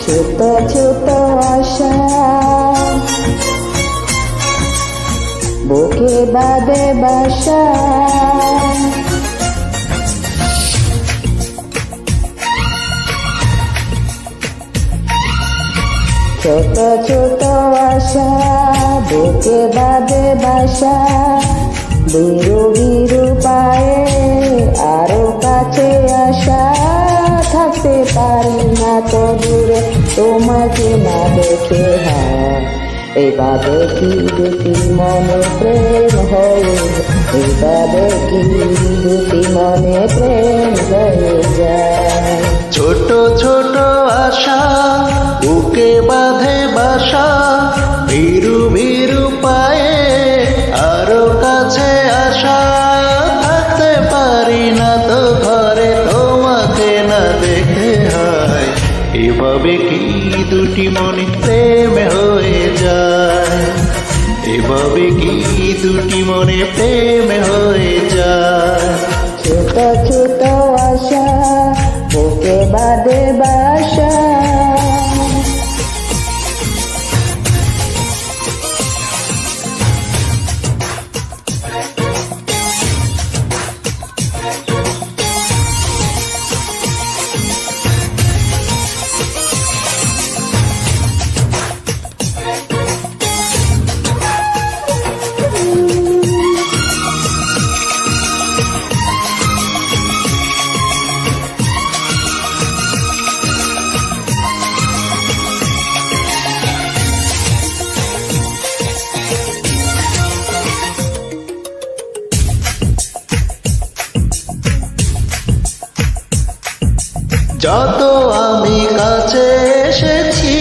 ছোট ছোট আশা বুকে বাঁধে বাসা, ছোট ছোট আশা বুকে বাঁধে বাসা, বিরু বিরু পায়ে আরো কাছে আসা, থাকতে পারি না তো দূরে তোমাকে না দেখে। এভাবে কি দুটি মনে প্রেম হয়ে, এভাবে কি দুটি মনে প্রেম হয়ে যায়। ছোট ছোট আশা বুকে বাঁধে বাসা, ভিরু ভিরু পায়ে আরো কাছে আসা, থাকতে পারি না তো ঘরে তোমাকে না দেখে। হয় এভাবে কি দুটি মনে প্রেম হয়ে যায়, এভাবে কি দুটি মনে প্রেম হয়ে যায়। ছোট ছোট আশা বুকে বাঁধে বাসা, যত আমি কাছে এসেছি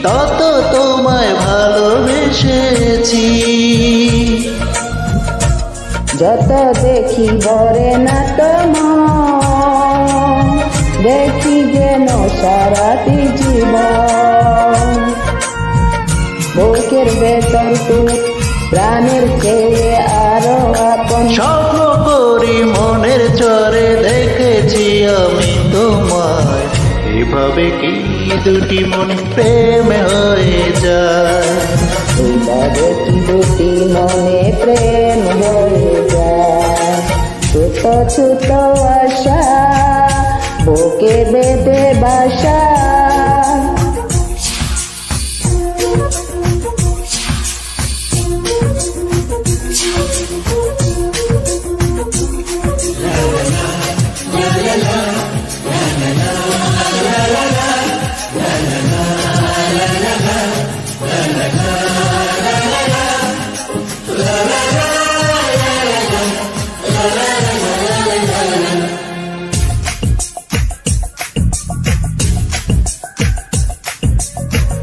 তত তোমায় ভালোবেসেছি, যত দেখি বরে না তোমার, দেখি যেন সারাটি জীবন, বুকের ভেতর তুই প্রাণের চেয়ে আরো আপন। স্বপ্ন করি মনের চরে দেখেছি আমি তোমায়, এভাবে কি দুটি মনে প্রেম হয়ে যায়, এইভাবে কি দুটি মনে প্রেম হয়ে যায়। ছোট ছোট আশা বুকে বেঁধে বাসা,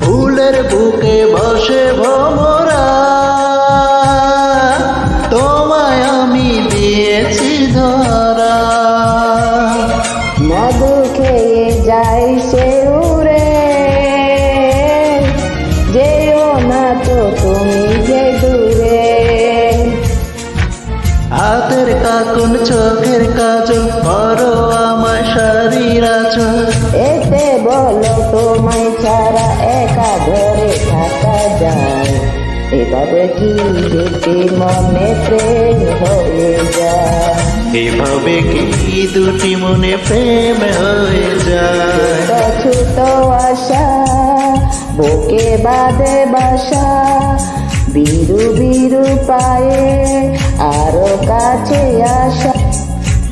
ফুলের বুকে বসে ভোমরা, তোমায় আমি দিয়েছি ধরা, মধু খেয়ে যাই সে উড়ে, যেও না তো তুমি যে দূরে। হাতের কাকুন চোখের কাজল করো আমায় শাড়ির আঁচল, এতে বলো তোমায় ছাড়া একা ঘরে থাকা যায়, এভাবে কি দুটি মনে প্রেম হয়ে যায়। এভাবে কি দুটি মনে প্রেম হয়ে যায়। ছোট আশা বুকে বাঁধে বাসা, বিরু বিরু পায়ে আরো কাছে আসা,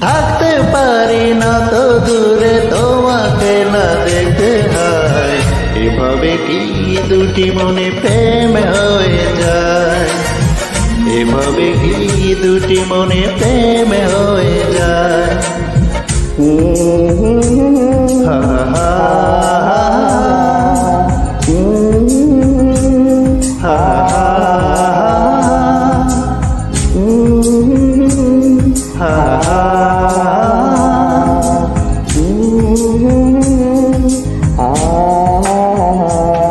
থাকতে পারি না তো দূরে তোমাকে না দেখে। হয় এভাবে কি দুটি মনে প্রেম হয়ে যায়, এভাবে কি দুটি মনে প্রেম হয়ে যায়। হা হা হা হা।